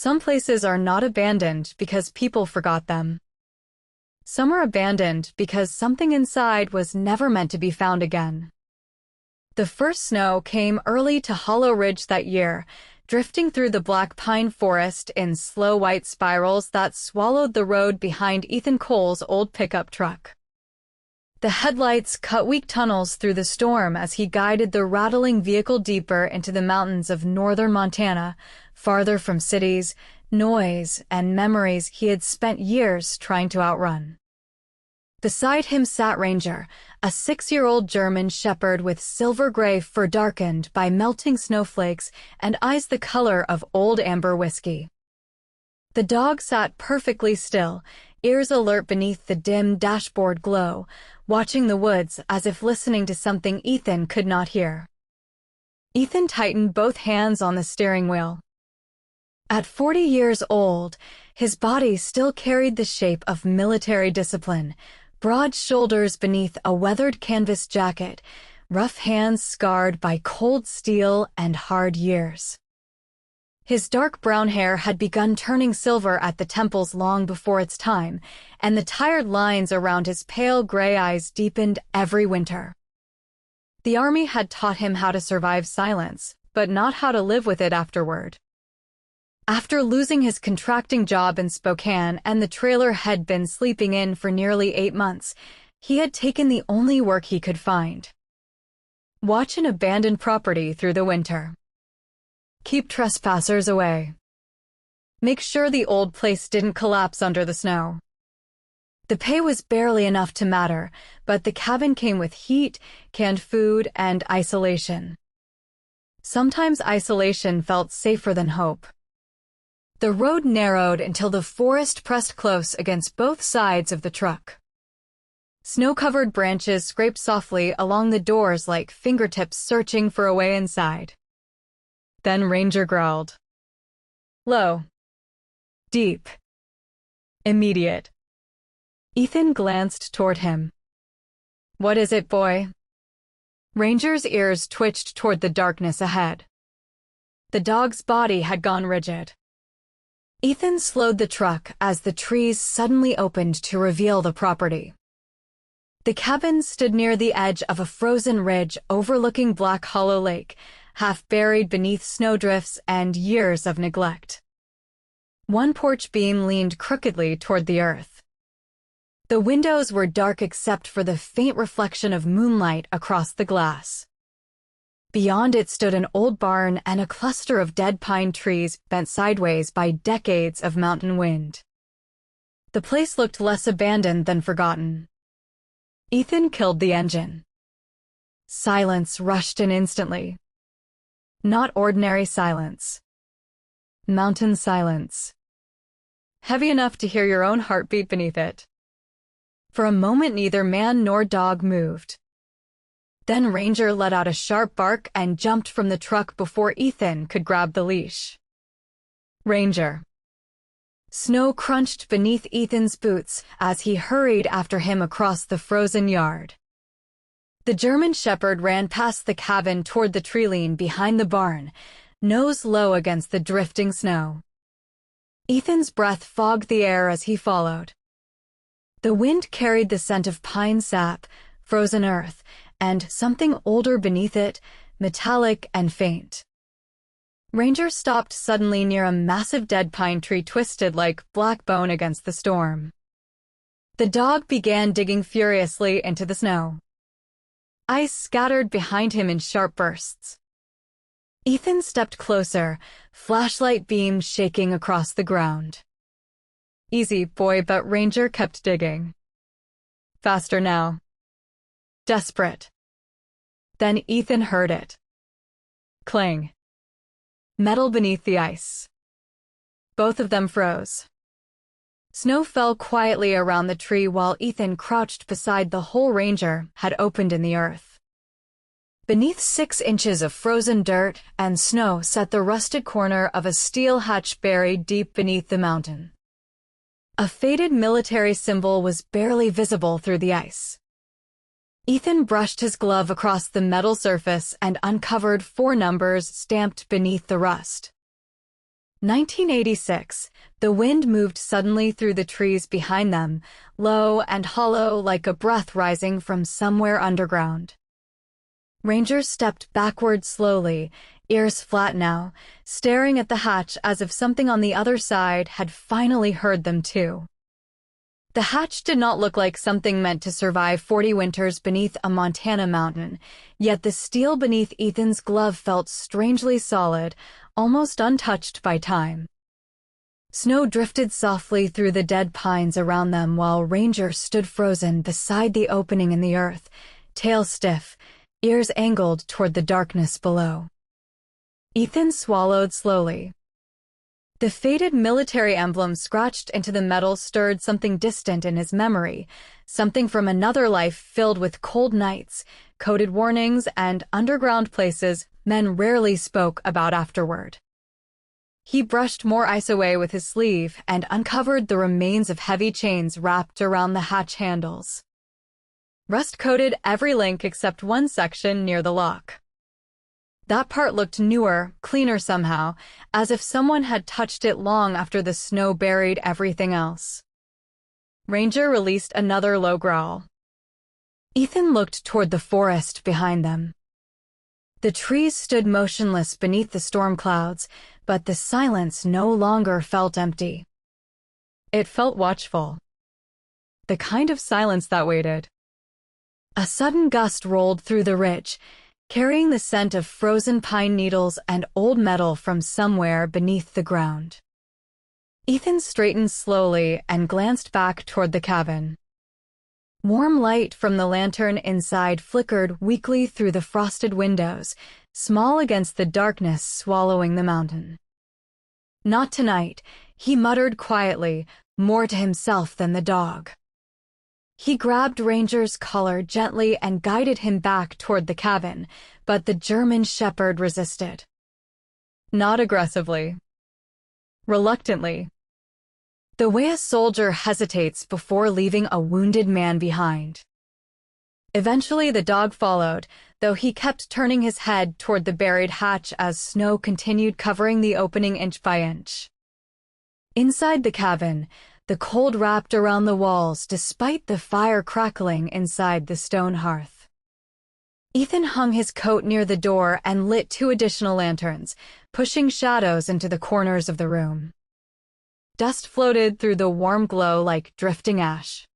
Some places are not abandoned because people forgot them. Some are abandoned because something inside was never meant to be found again. The first snow came early to Hollow Ridge that year, drifting through the black pine forest in slow white spirals that swallowed the road behind Ethan Cole's old pickup truck. The headlights cut weak tunnels through the storm as he guided the rattling vehicle deeper into the mountains of northern Montana, farther from cities, noise, and memories he had spent years trying to outrun. Beside him sat Ranger, a 6-year-old German shepherd with silver-gray fur darkened by melting snowflakes and eyes the color of old amber whiskey. The dog sat perfectly still, ears alert beneath the dim dashboard glow, watching the woods as if listening to something Ethan could not hear. Ethan tightened both hands on the steering wheel. At 40 years old, his body still carried the shape of military discipline, broad shoulders beneath a weathered canvas jacket, rough hands scarred by cold steel and hard years. His dark brown hair had begun turning silver at the temples long before its time, and the tired lines around his pale gray eyes deepened every winter. The army had taught him how to survive silence, but not how to live with it afterward. After losing his contracting job in Spokane and the trailer had been sleeping in for nearly 8 months, he had taken the only work he could find. Watch an abandoned property through the winter. Keep trespassers away. Make sure the old place didn't collapse under the snow. The pay was barely enough to matter, but the cabin came with heat, canned food, and isolation. Sometimes isolation felt safer than hope. The road narrowed until the forest pressed close against both sides of the truck. Snow-covered branches scraped softly along the doors like fingertips searching for a way inside. Then Ranger growled. Low. Deep. Immediate. Ethan glanced toward him. What is it, boy? Ranger's ears twitched toward the darkness ahead. The dog's body had gone rigid. Ethan slowed the truck as the trees suddenly opened to reveal the property. The cabin stood near the edge of a frozen ridge overlooking Black Hollow Lake, half buried beneath snowdrifts and years of neglect. One porch beam leaned crookedly toward the earth. The windows were dark except for the faint reflection of moonlight across the glass. Beyond it stood an old barn and a cluster of dead pine trees bent sideways by decades of mountain wind. The place looked less abandoned than forgotten. Ethan killed the engine. Silence rushed in instantly. Not ordinary silence. Mountain silence. Heavy enough to hear your own heartbeat beneath it. For a moment neither man nor dog moved. Then Ranger let out a sharp bark and jumped from the truck before Ethan could grab the leash. Ranger. Snow crunched beneath Ethan's boots as he hurried after him across the frozen yard. The German shepherd ran past the cabin toward the tree-line behind the barn, nose low against the drifting snow. Ethan's breath fogged the air as he followed. The wind carried the scent of pine sap, frozen earth, and something older beneath it, metallic and faint. Ranger stopped suddenly near a massive dead pine tree twisted like black bone against the storm. The dog began digging furiously into the snow. Ice scattered behind him in sharp bursts. Ethan stepped closer, flashlight beam shaking across the ground. Easy, boy, but Ranger kept digging. Faster now. Desperate. Then Ethan heard it. Clang. Metal beneath the ice. Both of them froze. Snow fell quietly around the tree while Ethan crouched beside the hole Ranger had opened in the earth. Beneath 6 inches of frozen dirt and snow sat the rusted corner of a steel hatch buried deep beneath the mountain. A faded military symbol was barely visible through the ice. Ethan brushed his glove across the metal surface and uncovered 4 numbers stamped beneath the rust. 1986. The wind moved suddenly through the trees behind them, low and hollow like a breath rising from somewhere underground. Ranger stepped backward slowly, ears flat now, staring at the hatch as if something on the other side had finally heard them too. The hatch did not look like something meant to survive 40 winters beneath a Montana mountain, yet the steel beneath Ethan's glove felt strangely solid, almost untouched by time. Snow drifted softly through the dead pines around them while Ranger stood frozen beside the opening in the earth, tail stiff, ears angled toward the darkness below. Ethan swallowed slowly. The faded military emblem scratched into the metal stirred something distant in his memory, something from another life filled with cold nights, coded warnings, and underground places men rarely spoke about afterward. He brushed more ice away with his sleeve and uncovered the remains of heavy chains wrapped around the hatch handles. Rust coated every link except one section near the lock. That part looked newer, cleaner somehow, as if someone had touched it long after the snow buried everything else. Ranger released another low growl. Ethan looked toward the forest behind them. The trees stood motionless beneath the storm clouds, but the silence no longer felt empty. It felt watchful. The kind of silence that waited. A sudden gust rolled through the ridge, carrying the scent of frozen pine needles and old metal from somewhere beneath the ground. Ethan straightened slowly and glanced back toward the cabin. Warm light from the lantern inside flickered weakly through the frosted windows, small against the darkness swallowing the mountain. "Not tonight," he muttered quietly, more to himself than the dog. He grabbed Ranger's collar gently and guided him back toward the cabin, but the German shepherd resisted. Not aggressively. Reluctantly. The way a soldier hesitates before leaving a wounded man behind. Eventually the dog followed, though he kept turning his head toward the buried hatch as snow continued covering the opening inch by inch. Inside the cabin, the cold wrapped around the walls despite the fire crackling inside the stone hearth. Ethan hung his coat near the door and lit 2 additional lanterns, pushing shadows into the corners of the room. Dust floated through the warm glow like drifting ash.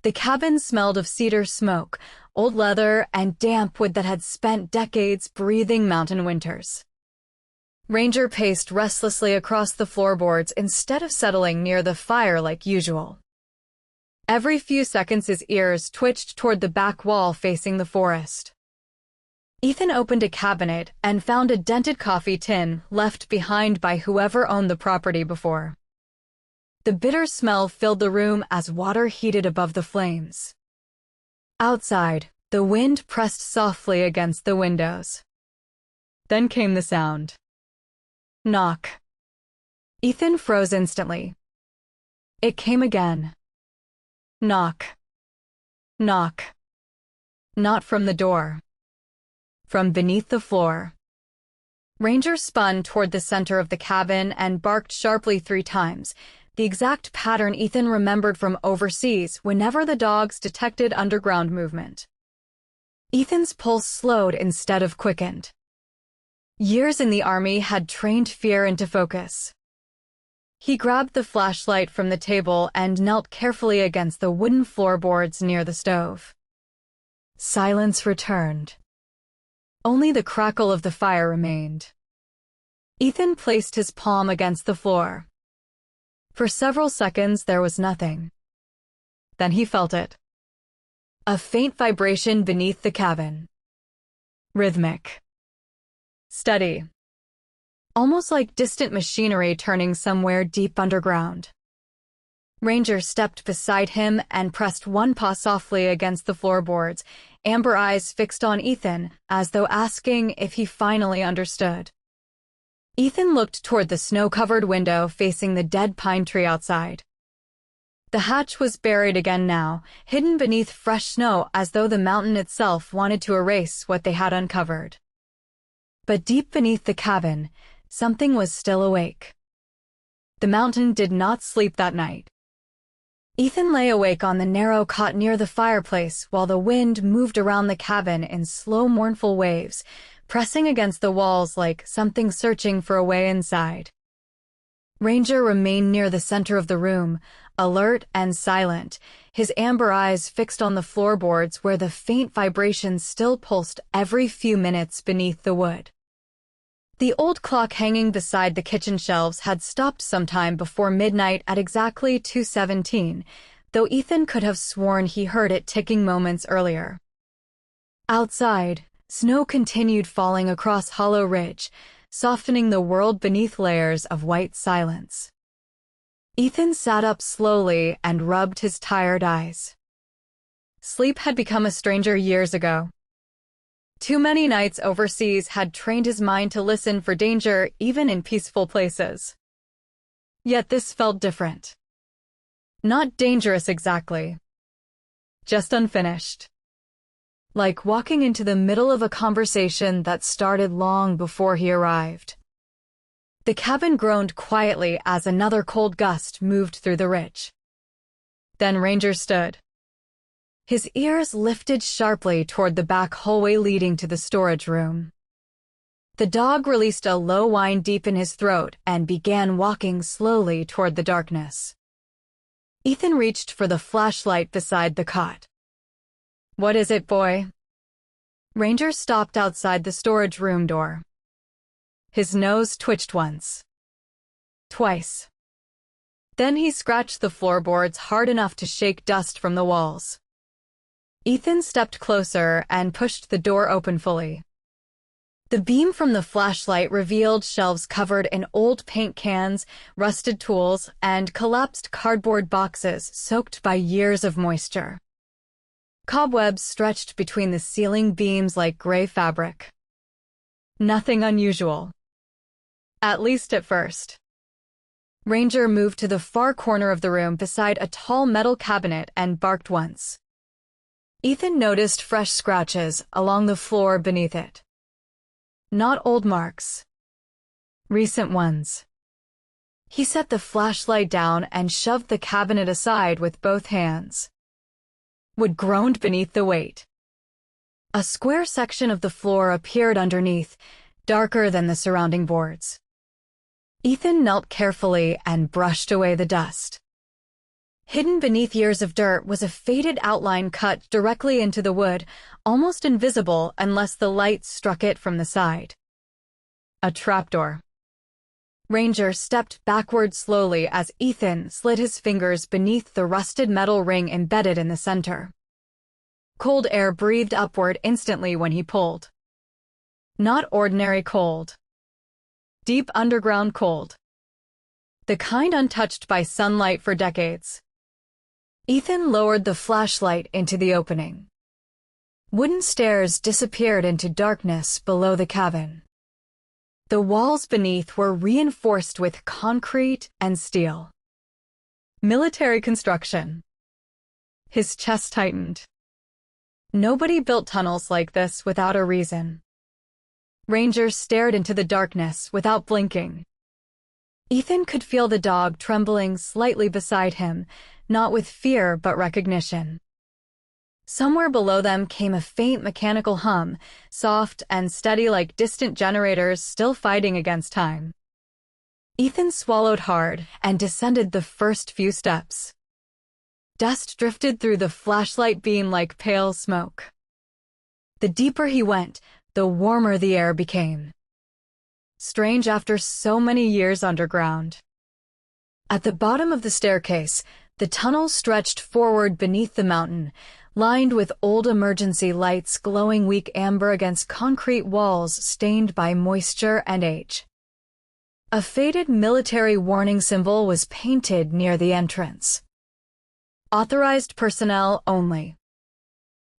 The cabin smelled of cedar smoke, old leather, and damp wood that had spent decades breathing mountain winters. Ranger paced restlessly across the floorboards instead of settling near the fire like usual. Every few seconds his ears twitched toward the back wall facing the forest. Ethan opened a cabinet and found a dented coffee tin left behind by whoever owned the property before. The bitter smell filled the room as water heated above the flames. Outside, the wind pressed softly against the windows. Then came the sound. Knock. Ethan froze instantly. It came again. Knock. Knock. Not from the door. From beneath the floor. Ranger spun toward the center of the cabin and barked sharply 3 times, the exact pattern Ethan remembered from overseas whenever the dogs detected underground movement. Ethan's pulse slowed instead of quickened. Years in the army had trained fear into focus. He grabbed the flashlight from the table and knelt carefully against the wooden floorboards near the stove. Silence returned. Only the crackle of the fire remained. Ethan placed his palm against the floor. For several seconds there was nothing. Then he felt it. A faint vibration beneath the cabin. Rhythmic. Steady. Almost like distant machinery turning somewhere deep underground. Ranger stepped beside him and pressed one paw softly against the floorboards, amber eyes fixed on Ethan, as though asking if he finally understood. Ethan looked toward the snow-covered window facing the dead pine tree outside. The hatch was buried again now, hidden beneath fresh snow as though the mountain itself wanted to erase what they had uncovered. But deep beneath the cabin, something was still awake. The mountain did not sleep that night. Ethan lay awake on the narrow cot near the fireplace while the wind moved around the cabin in slow, mournful waves, pressing against the walls like something searching for a way inside. Ranger remained near the center of the room, alert and silent, his amber eyes fixed on the floorboards where the faint vibrations still pulsed every few minutes beneath the wood. The old clock hanging beside the kitchen shelves had stopped sometime before midnight at exactly 2:17, though Ethan could have sworn he heard it ticking moments earlier. Outside, snow continued falling across Hollow Ridge, softening the world beneath layers of white silence. Ethan sat up slowly and rubbed his tired eyes. Sleep had become a stranger years ago. Too many nights overseas had trained his mind to listen for danger even in peaceful places. Yet this felt different. Not dangerous exactly. Just unfinished. Like walking into the middle of a conversation that started long before he arrived. The cabin groaned quietly as another cold gust moved through the ridge. Then Ranger stood. His ears lifted sharply toward the back hallway leading to the storage room. The dog released a low whine deep in his throat and began walking slowly toward the darkness. Ethan reached for the flashlight beside the cot. "What is it, boy?" Ranger stopped outside the storage room door. His nose twitched once. Twice. Then he scratched the floorboards hard enough to shake dust from the walls. Ethan stepped closer and pushed the door open fully. The beam from the flashlight revealed shelves covered in old paint cans, rusted tools, and collapsed cardboard boxes soaked by years of moisture. Cobwebs stretched between the ceiling beams like gray fabric. Nothing unusual. At least at first. Ranger moved to the far corner of the room beside a tall metal cabinet and barked once. Ethan noticed fresh scratches along the floor beneath it. Not old marks. Recent ones. He set the flashlight down and shoved the cabinet aside with both hands. Wood groaned beneath the weight. A square section of the floor appeared underneath, darker than the surrounding boards. Ethan knelt carefully and brushed away the dust. Hidden beneath years of dirt was a faded outline cut directly into the wood, almost invisible unless the light struck it from the side. A trapdoor. Ranger stepped backward slowly as Ethan slid his fingers beneath the rusted metal ring embedded in the center. Cold air breathed upward instantly when he pulled. Not ordinary cold. Deep underground cold. The kind untouched by sunlight for decades. Ethan lowered the flashlight into the opening. Wooden stairs disappeared into darkness below the cabin. The walls beneath were reinforced with concrete and steel. Military construction. His chest tightened. Nobody built tunnels like this without a reason. Ranger stared into the darkness without blinking. Ethan could feel the dog trembling slightly beside him, not with fear but recognition. Somewhere below them came a faint mechanical hum, soft and steady like distant generators still fighting against time. Ethan swallowed hard and descended the first few steps. Dust drifted through the flashlight beam like pale smoke. The deeper he went, the warmer the air became. Strange after so many years underground. At the bottom of the staircase, the tunnel stretched forward beneath the mountain, lined with old emergency lights glowing weak amber against concrete walls stained by moisture and age. A faded military warning symbol was painted near the entrance. Authorized personnel only.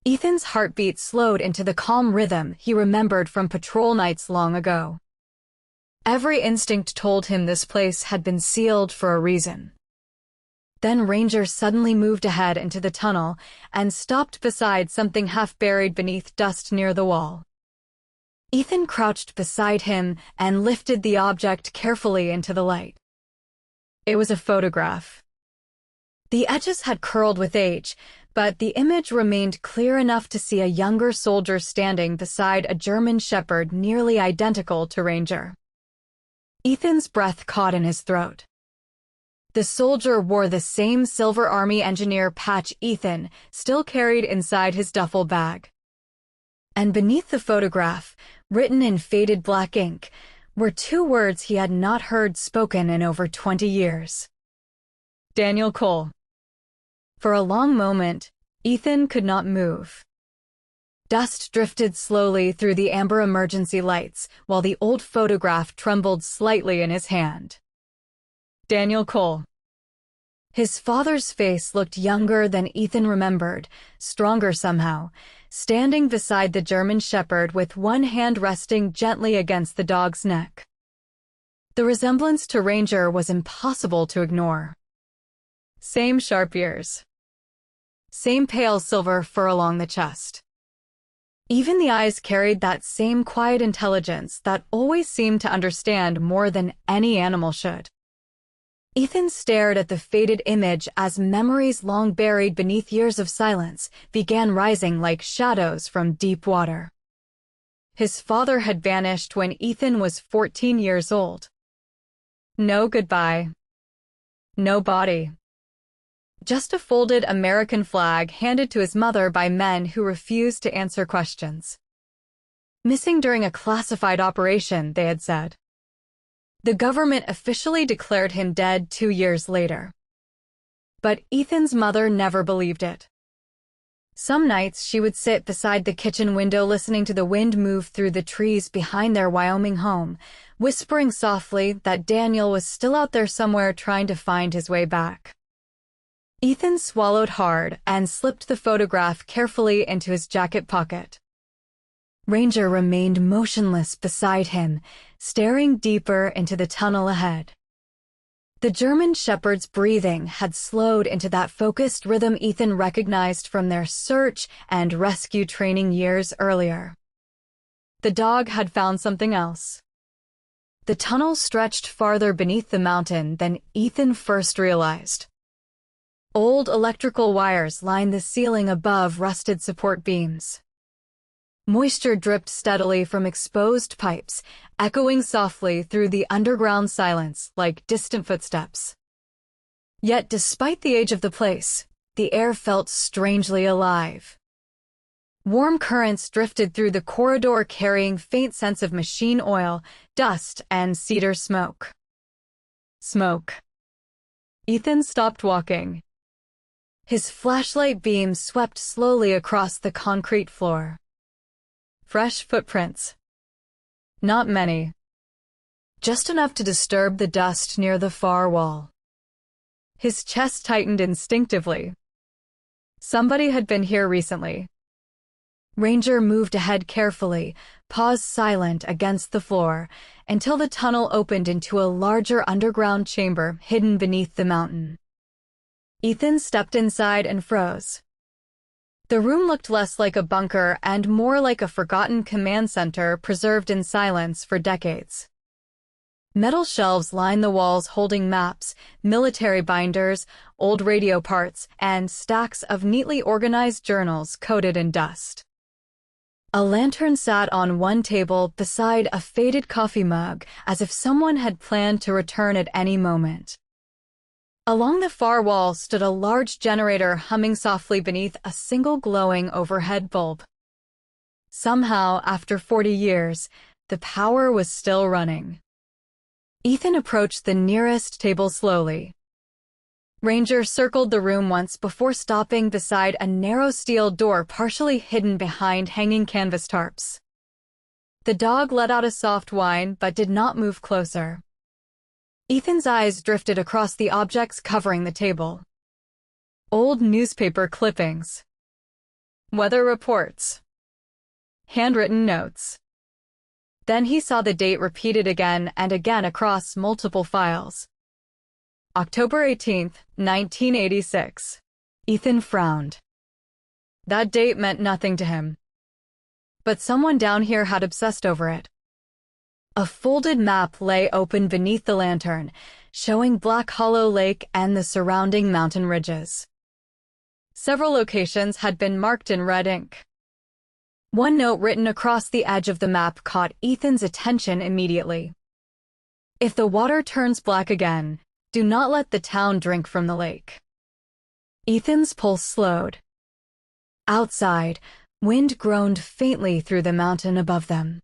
Ethan's heartbeat slowed into the calm rhythm he remembered from patrol nights long ago. Every instinct told him this place had been sealed for a reason. Then Ranger suddenly moved ahead into the tunnel and stopped beside something half buried beneath dust near the wall. Ethan crouched beside him and lifted the object carefully into the light. It was a photograph. The edges had curled with age, but the image remained clear enough to see a younger soldier standing beside a German shepherd nearly identical to Ranger. Ethan's breath caught in his throat. The soldier wore the same Silver Army engineer patch Ethan still carried inside his duffel bag. And beneath the photograph, written in faded black ink, were two words he had not heard spoken in over 20 years. Daniel Cole. For a long moment, Ethan could not move. Dust drifted slowly through the amber emergency lights while the old photograph trembled slightly in his hand. Daniel Cole. His father's face looked younger than Ethan remembered, stronger somehow, standing beside the German shepherd with one hand resting gently against the dog's neck. The resemblance to Ranger was impossible to ignore. Same sharp ears. Same pale silver fur along the chest. Even the eyes carried that same quiet intelligence that always seemed to understand more than any animal should. Ethan stared at the faded image as memories long buried beneath years of silence began rising like shadows from deep water. His father had vanished when Ethan was 14 years old. No goodbye. No body. Just a folded American flag handed to his mother by men who refused to answer questions. Missing during a classified operation, they had said. The government officially declared him dead 2 years later. But Ethan's mother never believed it. Some nights she would sit beside the kitchen window listening to the wind move through the trees behind their Wyoming home, whispering softly that Daniel was still out there somewhere trying to find his way back. Ethan swallowed hard and slipped the photograph carefully into his jacket pocket. Ranger remained motionless beside him, staring deeper into the tunnel ahead. The German shepherd's breathing had slowed into that focused rhythm Ethan recognized from their search and rescue training years earlier. The dog had found something else. The tunnel stretched farther beneath the mountain than Ethan first realized. Old electrical wires lined the ceiling above rusted support beams. Moisture dripped steadily from exposed pipes, echoing softly through the underground silence like distant footsteps. Yet despite the age of the place, the air felt strangely alive. Warm currents drifted through the corridor carrying faint scents of machine oil, dust, and cedar smoke. Smoke. Ethan stopped walking. His flashlight beam swept slowly across the concrete floor. Fresh footprints. Not many. Just enough to disturb the dust near the far wall. His chest tightened instinctively. Somebody had been here recently. Ranger moved ahead carefully, paused silent against the floor, until the tunnel opened into a larger underground chamber hidden beneath the mountain. Ethan stepped inside and froze. The room looked less like a bunker and more like a forgotten command center preserved in silence for decades. Metal shelves lined the walls holding maps, military binders, old radio parts, and stacks of neatly organized journals coated in dust. A lantern sat on one table beside a faded coffee mug, as if someone had planned to return at any moment. Along the far wall stood a large generator humming softly beneath a single glowing overhead bulb. Somehow, after 40 years, the power was still running. Ethan approached the nearest table slowly. Ranger circled the room once before stopping beside a narrow steel door partially hidden behind hanging canvas tarps. The dog let out a soft whine but did not move closer. Ethan's eyes drifted across the objects covering the table. Old newspaper clippings. Weather reports. Handwritten notes. Then he saw the date repeated again and again across multiple files. October 18th, 1986. Ethan frowned. That date meant nothing to him. but someone down here had obsessed over it. A folded map lay open beneath the lantern, showing Black Hollow Lake and the surrounding mountain ridges. Several locations had been marked in red ink. One note written across the edge of the map caught Ethan's attention immediately. If the water turns black again, do not let the town drink from the lake. Ethan's pulse slowed. Outside, wind groaned faintly through the mountain above them.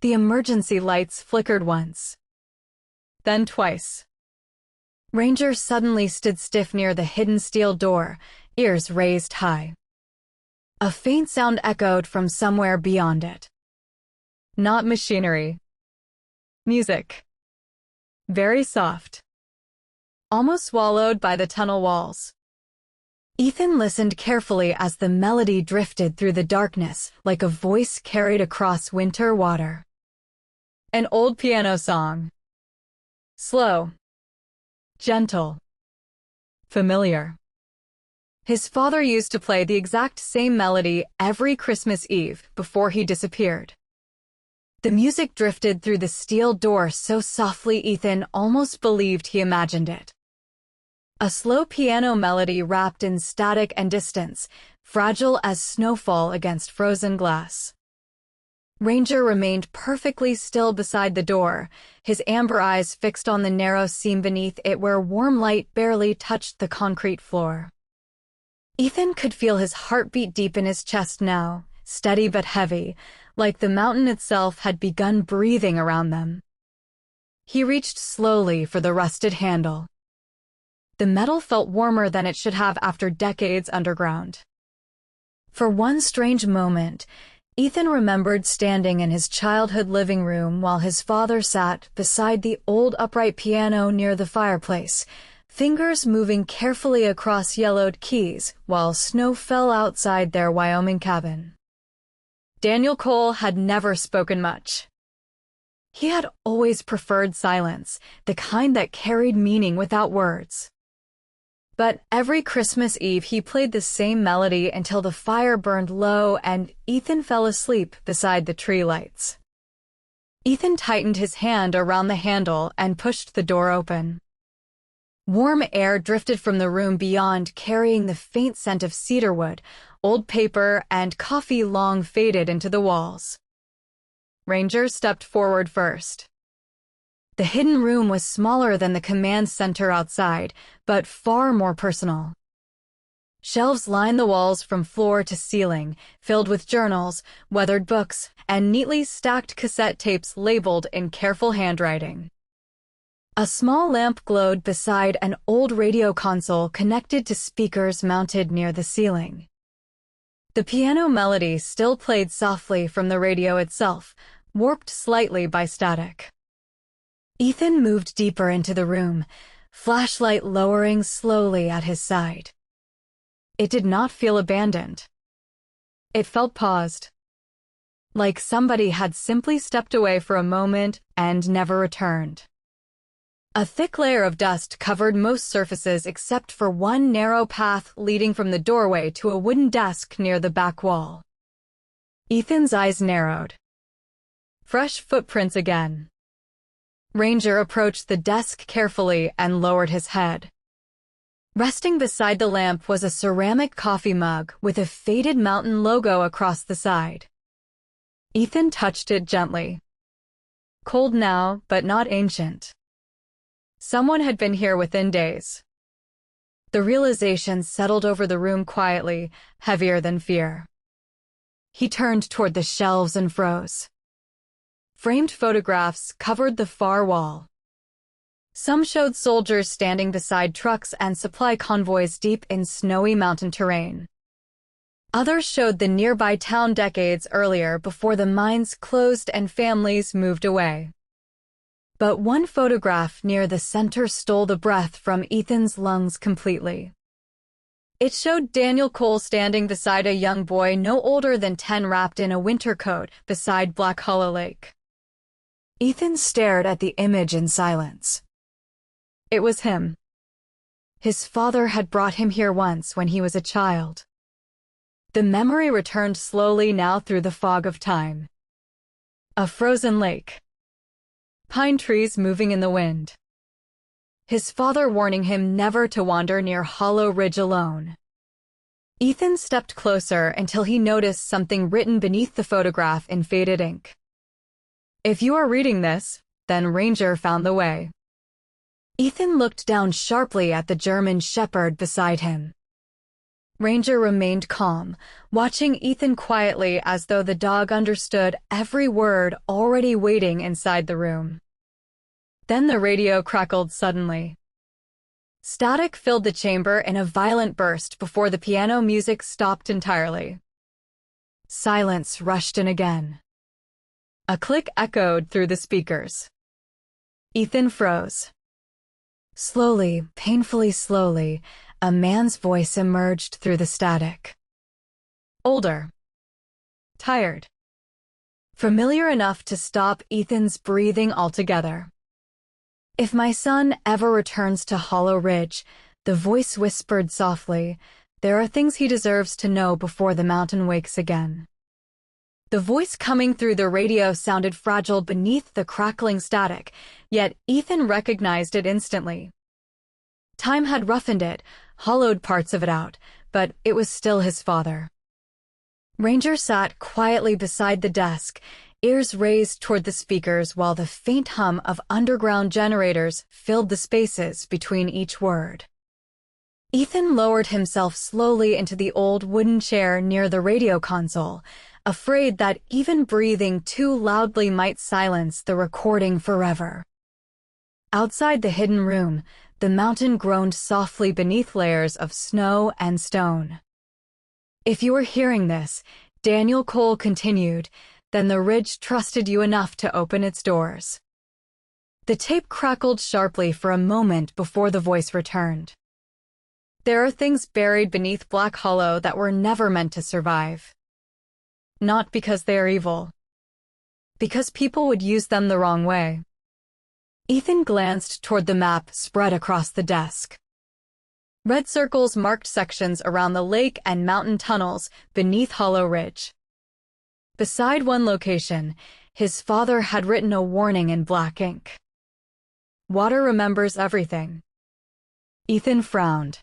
The emergency lights flickered once, then twice. Ranger suddenly stood stiff near the hidden steel door, ears raised high. A faint sound echoed from somewhere beyond it. Not machinery. Music. Very soft. Almost swallowed by the tunnel walls. Ethan listened carefully as the melody drifted through the darkness like a voice carried across winter water. An old piano song. Slow. Gentle. Familiar. His father used to play the exact same melody every Christmas Eve before he disappeared. The music drifted through the steel door so softly Ethan almost believed he imagined it. A slow piano melody wrapped in static and distance, fragile as snowfall against frozen glass. Ranger remained perfectly still beside the door, his amber eyes fixed on the narrow seam beneath it where warm light barely touched the concrete floor. Ethan could feel his heartbeat deep in his chest now, steady but heavy, like the mountain itself had begun breathing around them. He reached slowly for the rusted handle. The metal felt warmer than it should have after decades underground. For one strange moment, Ethan remembered standing in his childhood living room while his father sat beside the old upright piano near the fireplace, fingers moving carefully across yellowed keys while snow fell outside their Wyoming cabin. Daniel Cole had never spoken much. He had always preferred silence, the kind that carried meaning without words. But every Christmas Eve he played the same melody until the fire burned low and Ethan fell asleep beside the tree lights. Ethan tightened his hand around the handle and pushed the door open. Warm air drifted from the room beyond, carrying the faint scent of cedarwood, old paper, and coffee long faded into the walls. Ranger stepped forward first. The hidden room was smaller than the command center outside, but far more personal. Shelves lined the walls from floor to ceiling, filled with journals, weathered books, and neatly stacked cassette tapes labeled in careful handwriting. A small lamp glowed beside an old radio console connected to speakers mounted near the ceiling. The piano melody still played softly from the radio itself, warped slightly by static. Ethan moved deeper into the room, flashlight lowering slowly at his side. It did not feel abandoned. It felt paused, like somebody had simply stepped away for a moment and never returned. A thick layer of dust covered most surfaces except for one narrow path leading from the doorway to a wooden desk near the back wall. Ethan's eyes narrowed. Fresh footprints again. Ranger approached the desk carefully and lowered his head. Resting beside the lamp was a ceramic coffee mug with a faded mountain logo across the side. Ethan touched it gently. Cold now, but not ancient. Someone had been here within days. The realization settled over the room quietly, heavier than fear. He turned toward the shelves and froze. Framed photographs covered the far wall. Some showed soldiers standing beside trucks and supply convoys deep in snowy mountain terrain. Others showed the nearby town decades earlier before the mines closed and families moved away. But one photograph near the center stole the breath from Ethan's lungs completely. It showed Daniel Cole standing beside a young boy no older than 10 wrapped in a winter coat beside Black Hollow Lake. Ethan stared at the image in silence. It was him. His father had brought him here once when he was a child. The memory returned slowly now through the fog of time. A frozen lake. Pine trees moving in the wind. His father warning him never to wander near Hollow Ridge alone. Ethan stepped closer until he noticed something written beneath the photograph in faded ink. "If you are reading this, then Ranger found the way." Ethan looked down sharply at the German shepherd beside him. Ranger remained calm, watching Ethan quietly as though the dog understood every word already waiting inside the room. Then the radio crackled suddenly. Static filled the chamber in a violent burst before the piano music stopped entirely. Silence rushed in again. A click echoed through the speakers. Ethan froze. Slowly, painfully slowly, a man's voice emerged through the static. Older. Tired. Familiar enough to stop Ethan's breathing altogether. "If my son ever returns to Hollow Ridge," the voice whispered softly, "there are things he deserves to know before the mountain wakes again." The voice coming through the radio sounded fragile beneath the crackling static, yet Ethan recognized it instantly. Time had roughened it, hollowed parts of it out, but it was still his father. Ranger sat quietly beside the desk, ears raised toward the speakers while the faint hum of underground generators filled the spaces between each word. Ethan lowered himself slowly into the old wooden chair near the radio console, afraid that even breathing too loudly might silence the recording forever. Outside the hidden room, the mountain groaned softly beneath layers of snow and stone. "If you are hearing this," Daniel Cole continued, "then the ridge trusted you enough to open its doors." The tape crackled sharply for a moment before the voice returned. "There are things buried beneath Black Hollow that were never meant to survive. Not because they are evil. Because people would use them the wrong way." Ethan glanced toward the map spread across the desk. Red circles marked sections around the lake and mountain tunnels beneath Hollow Ridge. Beside one location, his father had written a warning in black ink. "Water remembers everything." Ethan frowned.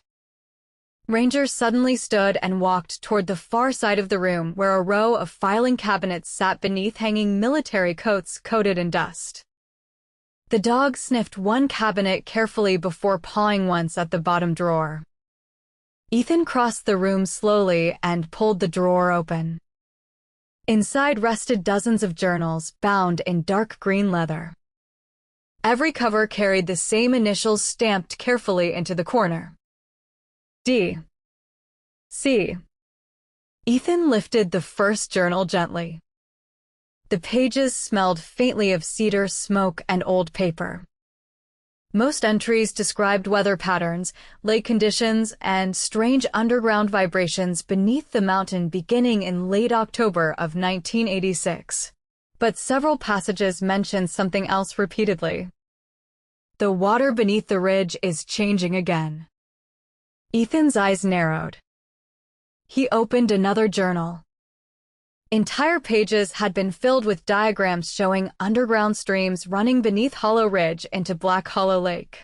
Ranger suddenly stood and walked toward the far side of the room where a row of filing cabinets sat beneath hanging military coats coated in dust. The dog sniffed one cabinet carefully before pawing once at the bottom drawer. Ethan crossed the room slowly and pulled the drawer open. Inside rested dozens of journals bound in dark green leather. Every cover carried the same initials stamped carefully into the corner. D. C. Ethan lifted the first journal gently. The pages smelled faintly of cedar, smoke, and old paper. Most entries described weather patterns, lake conditions, and strange underground vibrations beneath the mountain beginning in late October of 1986. But several passages mentioned something else repeatedly. "The water beneath the ridge is changing again." Ethan's eyes narrowed. He opened another journal. Entire pages had been filled with diagrams showing underground streams running beneath Hollow Ridge into Black Hollow Lake.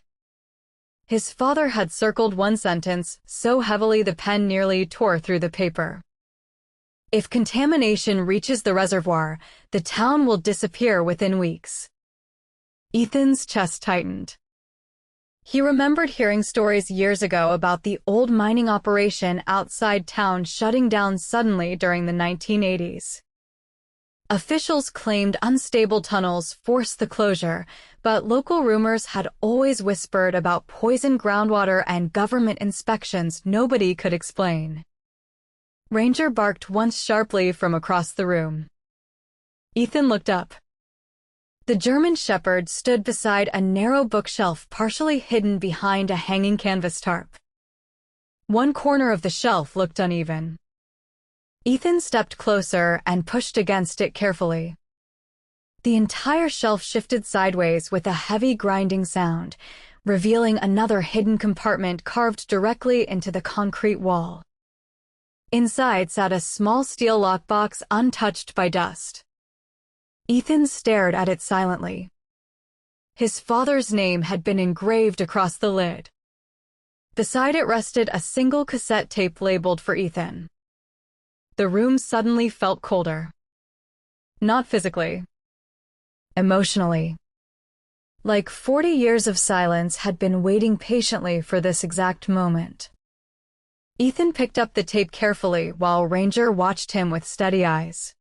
His father had circled one sentence so heavily the pen nearly tore through the paper. "If contamination reaches the reservoir, the town will disappear within weeks." Ethan's chest tightened. He remembered hearing stories years ago about the old mining operation outside town shutting down suddenly during the 1980s. Officials claimed unstable tunnels forced the closure, but local rumors had always whispered about poisoned groundwater and government inspections nobody could explain. Ranger barked once sharply from across the room. Ethan looked up. The German shepherd stood beside a narrow bookshelf partially hidden behind a hanging canvas tarp. One corner of the shelf looked uneven. Ethan stepped closer and pushed against it carefully. The entire shelf shifted sideways with a heavy grinding sound, revealing another hidden compartment carved directly into the concrete wall. Inside sat a small steel lockbox untouched by dust. Ethan stared at it silently. His father's name had been engraved across the lid. Beside it rested a single cassette tape labeled for Ethan. The room suddenly felt colder. Not physically. Emotionally. Like 40 years of silence had been waiting patiently for this exact moment. Ethan picked up the tape carefully while Ranger watched him with steady eyes.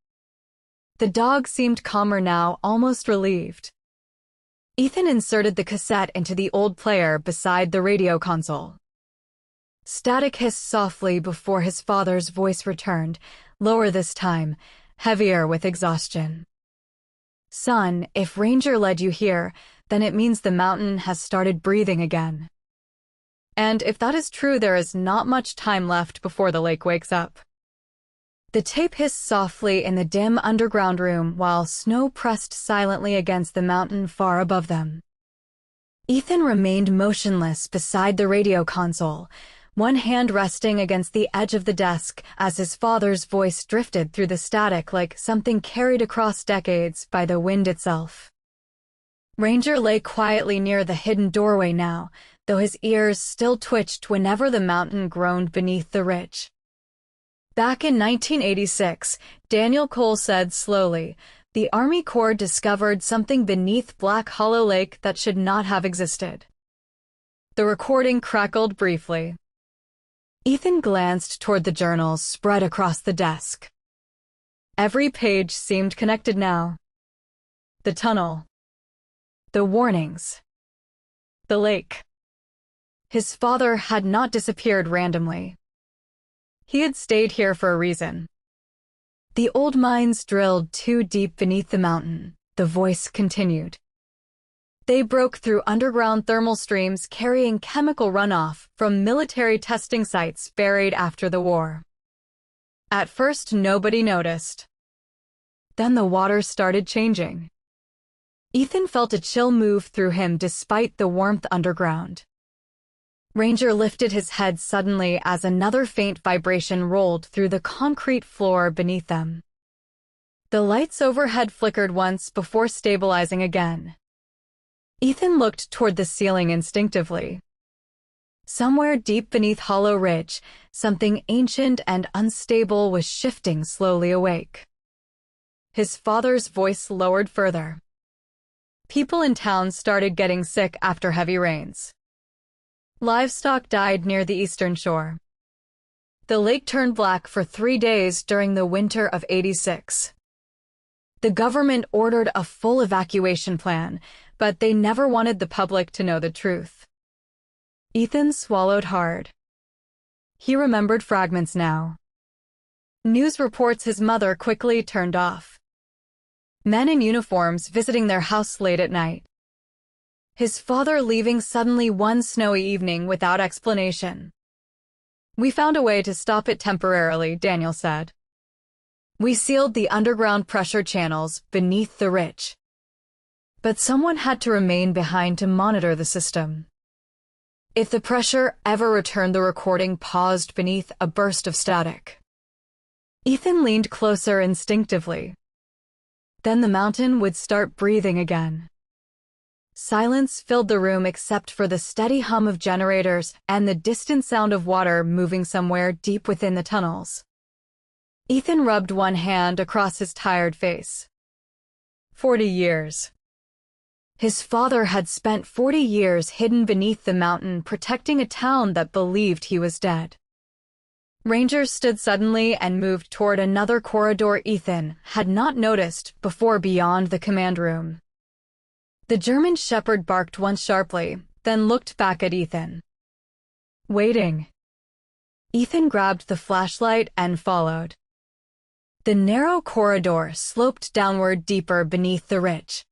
The dog seemed calmer now, almost relieved. Ethan inserted the cassette into the old player beside the radio console. Static hissed softly before his father's voice returned, lower this time, heavier with exhaustion. "Son, if Ranger led you here, then it means the mountain has started breathing again. And if that is true, there is not much time left before the lake wakes up." The tape hissed softly in the dim underground room while snow pressed silently against the mountain far above them. Ethan remained motionless beside the radio console, one hand resting against the edge of the desk as his father's voice drifted through the static like something carried across decades by the wind itself. Ranger lay quietly near the hidden doorway now, though his ears still twitched whenever the mountain groaned beneath the ridge. Back in 1986, Daniel Cole said slowly, the Army Corps discovered something beneath Black Hollow Lake that should not have existed. The recording crackled briefly. Ethan glanced toward the journals spread across the desk. Every page seemed connected now. The tunnel. The warnings. The lake. His father had not disappeared randomly. He had stayed here for a reason. The old mines drilled too deep beneath the mountain, the voice continued. They broke through underground thermal streams carrying chemical runoff from military testing sites buried after the war. At first, nobody noticed. Then the water started changing. Ethan felt a chill move through him despite the warmth underground. Ranger lifted his head suddenly as another faint vibration rolled through the concrete floor beneath them. The lights overhead flickered once before stabilizing again. Ethan looked toward the ceiling instinctively. Somewhere deep beneath Hollow Ridge, something ancient and unstable was shifting slowly awake. His father's voice lowered further. People in town started getting sick after heavy rains. Livestock died near the eastern shore. The lake turned black for 3 days during the winter of '86. The government ordered a full evacuation plan, but they never wanted the public to know the truth. Ethan swallowed hard. He remembered fragments now. News reports his mother quickly turned off. Men in uniforms visiting their house late at night. His father leaving suddenly one snowy evening without explanation. "We found a way to stop it temporarily," Daniel said. "We sealed the underground pressure channels beneath the ridge. But someone had to remain behind to monitor the system. If the pressure ever returned, the recording paused beneath a burst of static." Ethan leaned closer instinctively. Then the mountain would start breathing again. Silence filled the room except for the steady hum of generators and the distant sound of water moving somewhere deep within the tunnels. Ethan rubbed one hand across his tired face. 40 years. His father had spent 40 years hidden beneath the mountain protecting a town that believed he was dead. Ranger stood suddenly and moved toward another corridor Ethan had not noticed before beyond the command room. The German shepherd barked once sharply, then looked back at Ethan. Waiting. Ethan grabbed the flashlight and followed. The narrow corridor sloped downward deeper beneath the ridge.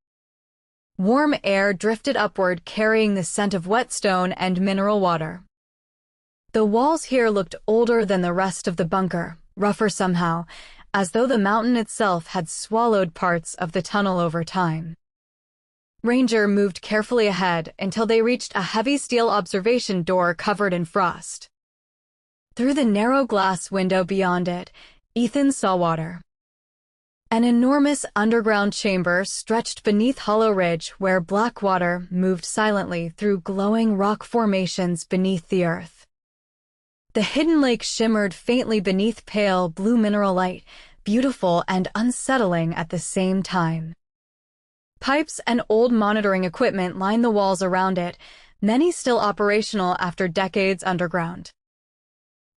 Warm air drifted upward carrying the scent of whetstone and mineral water. The walls here looked older than the rest of the bunker, rougher somehow, as though the mountain itself had swallowed parts of the tunnel over time. Ranger moved carefully ahead until they reached a heavy steel observation door covered in frost. Through the narrow glass window beyond it, Ethan saw water. An enormous underground chamber stretched beneath Hollow Ridge where black water moved silently through glowing rock formations beneath the earth. The hidden lake shimmered faintly beneath pale blue mineral light, beautiful and unsettling at the same time. Pipes and old monitoring equipment lined the walls around it, many still operational after decades underground.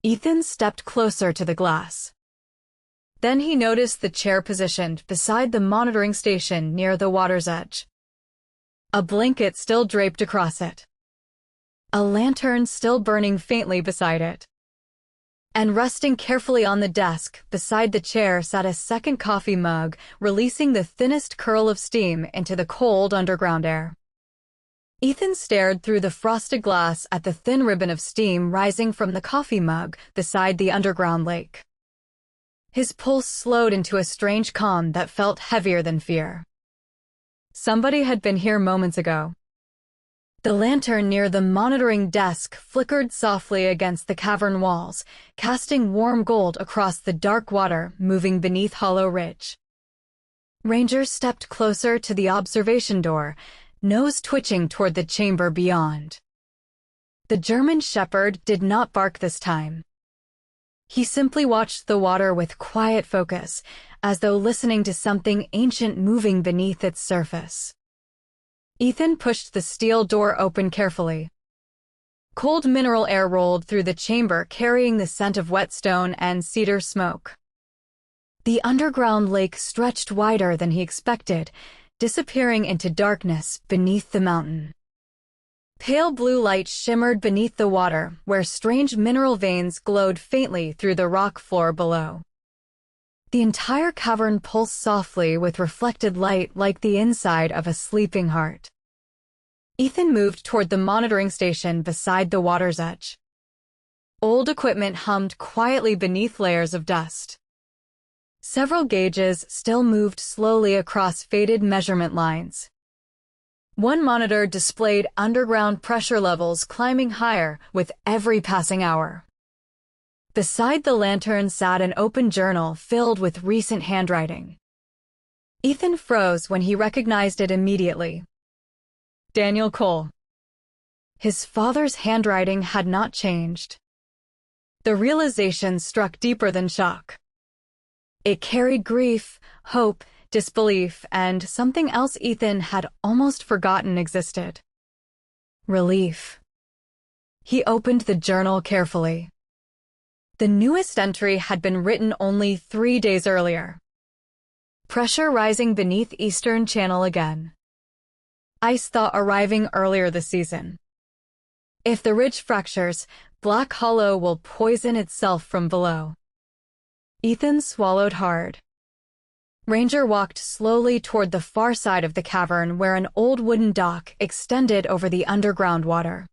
Ethan stepped closer to the glass. Then he noticed the chair positioned beside the monitoring station near the water's edge. A blanket still draped across it. A lantern still burning faintly beside it. And resting carefully on the desk beside the chair sat a second coffee mug, releasing the thinnest curl of steam into the cold underground air. Ethan stared through the frosted glass at the thin ribbon of steam rising from the coffee mug beside the underground lake. His pulse slowed into a strange calm that felt heavier than fear. Somebody had been here moments ago. The lantern near the monitoring desk flickered softly against the cavern walls, casting warm gold across the dark water moving beneath Hollow Ridge. Ranger stepped closer to the observation door, nose twitching toward the chamber beyond. The German shepherd did not bark this time. He simply watched the water with quiet focus, as though listening to something ancient moving beneath its surface. Ethan pushed the steel door open carefully. Cold mineral air rolled through the chamber, carrying the scent of whetstone and cedar smoke. The underground lake stretched wider than he expected, disappearing into darkness beneath the mountain. Pale blue light shimmered beneath the water, where strange mineral veins glowed faintly through the rock floor below. The entire cavern pulsed softly with reflected light like the inside of a sleeping heart. Ethan moved toward the monitoring station beside the water's edge. Old equipment hummed quietly beneath layers of dust. Several gauges still moved slowly across faded measurement lines. One monitor displayed underground pressure levels climbing higher with every passing hour. Beside the lantern sat an open journal filled with recent handwriting. Ethan froze when he recognized it immediately. Daniel Cole. His father's handwriting had not changed. The realization struck deeper than shock. It carried grief, hope, disbelief, and something else Ethan had almost forgotten existed. Relief. He opened the journal carefully. The newest entry had been written only 3 days earlier. Pressure rising beneath Eastern Channel again. Ice thaw arriving earlier this season. If the ridge fractures, Black Hollow will poison itself from below. Ethan swallowed hard. Ranger walked slowly toward the far side of the cavern where an old wooden dock extended over the underground water.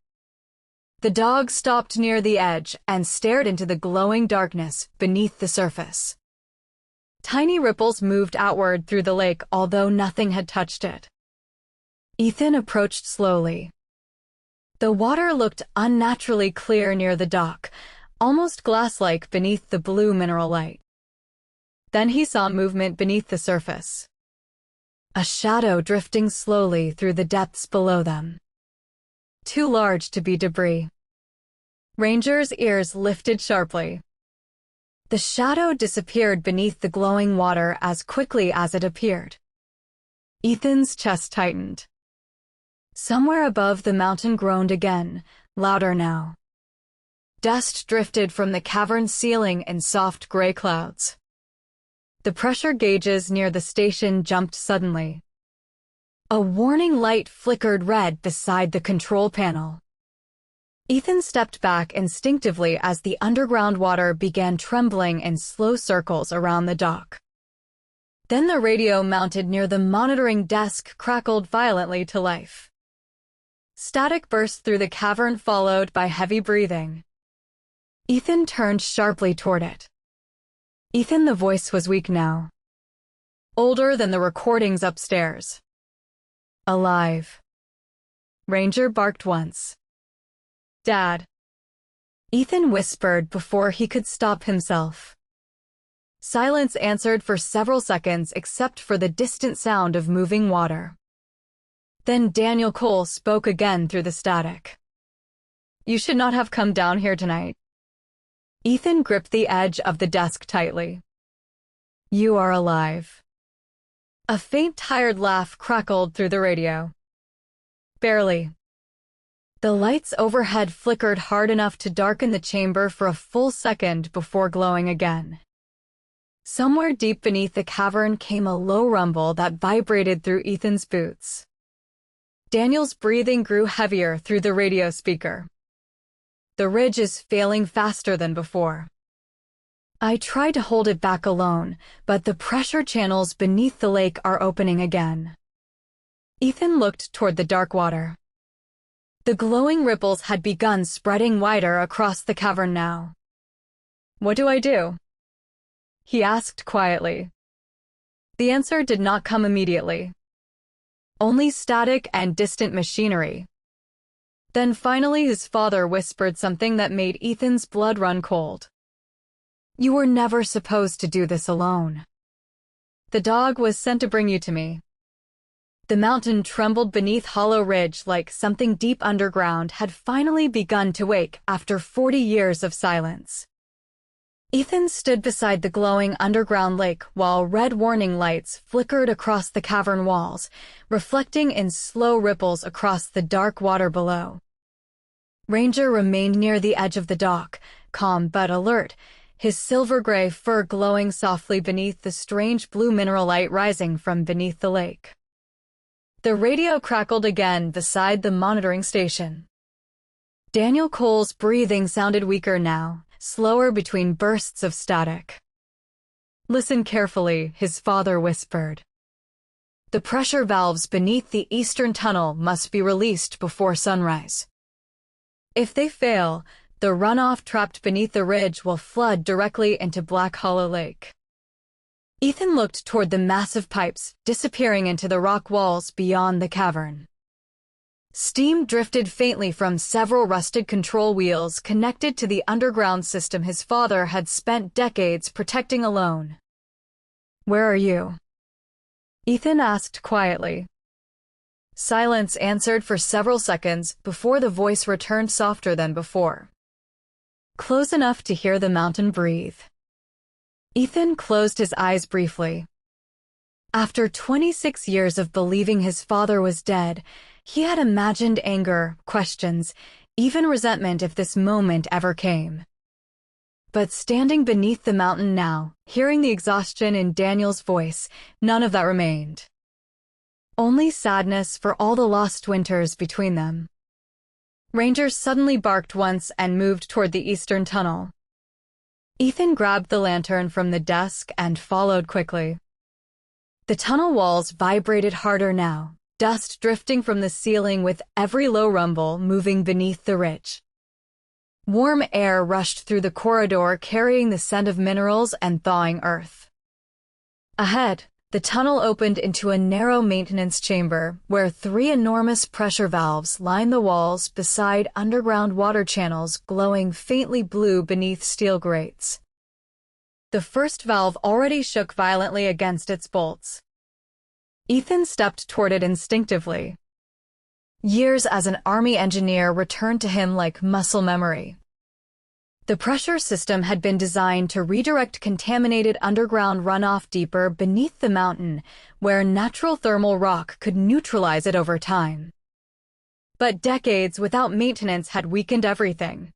The dog stopped near the edge and stared into the glowing darkness beneath the surface. Tiny ripples moved outward through the lake, although nothing had touched it. Ethan approached slowly. The water looked unnaturally clear near the dock, almost glass-like beneath the blue mineral light. Then he saw movement beneath the surface. A shadow drifting slowly through the depths below them. Too large to be debris. Ranger's ears lifted sharply. The shadow disappeared beneath the glowing water as quickly as it appeared. Ethan's chest tightened. Somewhere above the mountain groaned again, louder now. Dust drifted from the cavern's ceiling in soft gray clouds. The pressure gauges near the station jumped suddenly. A warning light flickered red beside the control panel. Ethan stepped back instinctively as the underground water began trembling in slow circles around the dock. Then the radio mounted near the monitoring desk crackled violently to life. Static burst through the cavern, followed by heavy breathing. Ethan turned sharply toward it. The voice was weak now. Older than the recordings upstairs. Alive. Ranger barked once. Dad. Ethan whispered before he could stop himself. Silence answered for several seconds except for the distant sound of moving water. Then Daniel Cole spoke again through the static. "You should not have come down here tonight." Ethan gripped the edge of the desk tightly. "You are alive." A faint, tired laugh crackled through the radio. "Barely." The lights overhead flickered hard enough to darken the chamber for a full second before glowing again. Somewhere deep beneath the cavern came a low rumble that vibrated through Ethan's boots. Daniel's breathing grew heavier through the radio speaker. "The ridge is failing faster than before. I tried to hold it back alone, but the pressure channels beneath the lake are opening again." Ethan looked toward the dark water. The glowing ripples had begun spreading wider across the cavern now. "What do I do?" he asked quietly. The answer did not come immediately. Only static and distant machinery. Then finally his father whispered something that made Ethan's blood run cold. "You were never supposed to do this alone. The dog was sent to bring you to me." The mountain trembled beneath Hollow Ridge like something deep underground had finally begun to wake after 40 years of silence. Ethan stood beside the glowing underground lake while red warning lights flickered across the cavern walls, reflecting in slow ripples across the dark water below. Ranger remained near the edge of the dock, calm but alert, his silver-gray fur glowing softly beneath the strange blue mineral light rising from beneath the lake. The radio crackled again beside the monitoring station. Daniel Cole's breathing sounded weaker now, slower between bursts of static. "Listen carefully," his father whispered. "The pressure valves beneath the eastern tunnel must be released before sunrise. If they fail, the runoff trapped beneath the ridge will flood directly into Black Hollow Lake." Ethan looked toward the massive pipes disappearing into the rock walls beyond the cavern. Steam drifted faintly from several rusted control wheels connected to the underground system his father had spent decades protecting alone. "Where are you?" Ethan asked quietly. Silence answered for several seconds before the voice returned softer than before. "Close enough to hear the mountain breathe." Ethan closed his eyes briefly. After 26 years of believing his father was dead, he had imagined anger, questions, even resentment if this moment ever came. But standing beneath the mountain now, hearing the exhaustion in Daniel's voice, none of that remained. Only sadness for all the lost winters between them. Ranger suddenly barked once and moved toward the eastern tunnel. Ethan grabbed the lantern from the desk and followed quickly. The tunnel walls vibrated harder now, dust drifting from the ceiling with every low rumble moving beneath the ridge. Warm air rushed through the corridor carrying the scent of minerals and thawing earth. Ahead, the tunnel opened into a narrow maintenance chamber where 3 enormous pressure valves lined the walls beside underground water channels glowing faintly blue beneath steel grates. The first valve already shook violently against its bolts. Ethan stepped toward it instinctively. Years as an army engineer returned to him like muscle memory. The pressure system had been designed to redirect contaminated underground runoff deeper beneath the mountain, where natural thermal rock could neutralize it over time. But decades without maintenance had weakened everything.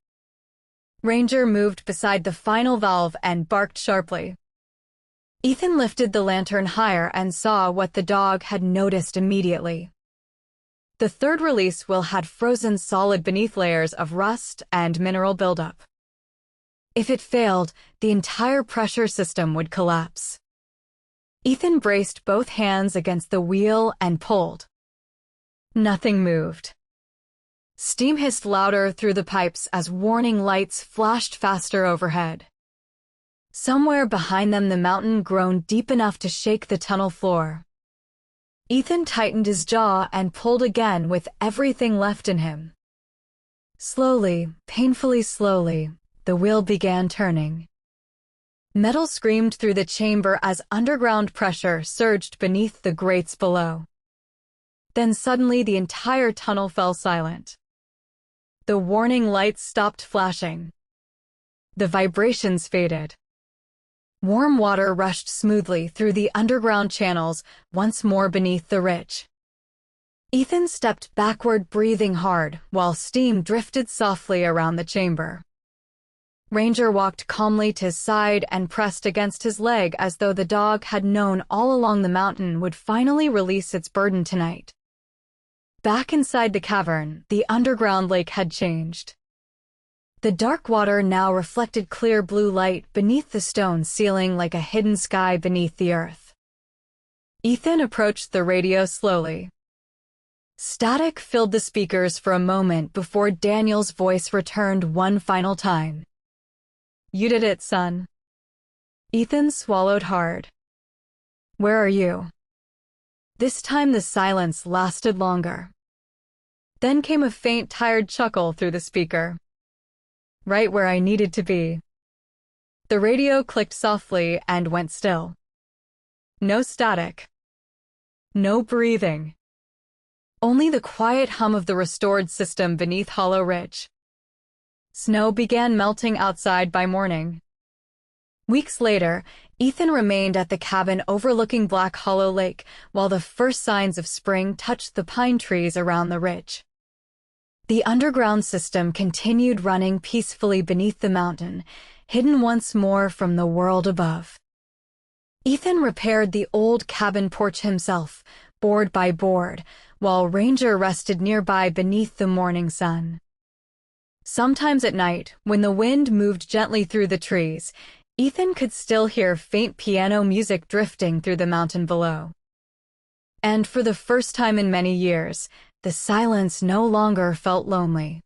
Ranger moved beside the final valve and barked sharply. Ethan lifted the lantern higher and saw what the dog had noticed immediately. The third release wheel had frozen solid beneath layers of rust and mineral buildup. If it failed, the entire pressure system would collapse. Ethan braced both hands against the wheel and pulled. Nothing moved. Steam hissed louder through the pipes as warning lights flashed faster overhead. Somewhere behind them the mountain groaned deep enough to shake the tunnel floor. Ethan tightened his jaw and pulled again with everything left in him. Slowly, painfully slowly, the wheel began turning. Metal screamed through the chamber as underground pressure surged beneath the grates below. Then suddenly the entire tunnel fell silent. The warning lights stopped flashing. The vibrations faded. Warm water rushed smoothly through the underground channels, once more beneath the ridge. Ethan stepped backward, breathing hard, while steam drifted softly around the chamber. Ranger walked calmly to his side and pressed against his leg as though the dog had known all along the mountain would finally release its burden tonight. Back inside the cavern, the underground lake had changed. The dark water now reflected clear blue light beneath the stone ceiling like a hidden sky beneath the earth. Ethan approached the radio slowly. Static filled the speakers for a moment before Daniel's voice returned one final time. "You did it, son." Ethan swallowed hard. "Where are you?" This time the silence lasted longer. Then came a faint, tired chuckle through the speaker. "Right where I needed to be." The radio clicked softly and went still. No static. No breathing. Only the quiet hum of the restored system beneath Hollow Ridge. Snow began melting outside by morning. Weeks later, Ethan remained at the cabin overlooking Black Hollow Lake while the first signs of spring touched the pine trees around the ridge. The underground system continued running peacefully beneath the mountain, hidden once more from the world above. Ethan repaired the old cabin porch himself, board by board, while Ranger rested nearby beneath the morning sun. Sometimes at night, when the wind moved gently through the trees, Ethan could still hear faint piano music drifting through the mountain below. And for the first time in many years, the silence no longer felt lonely.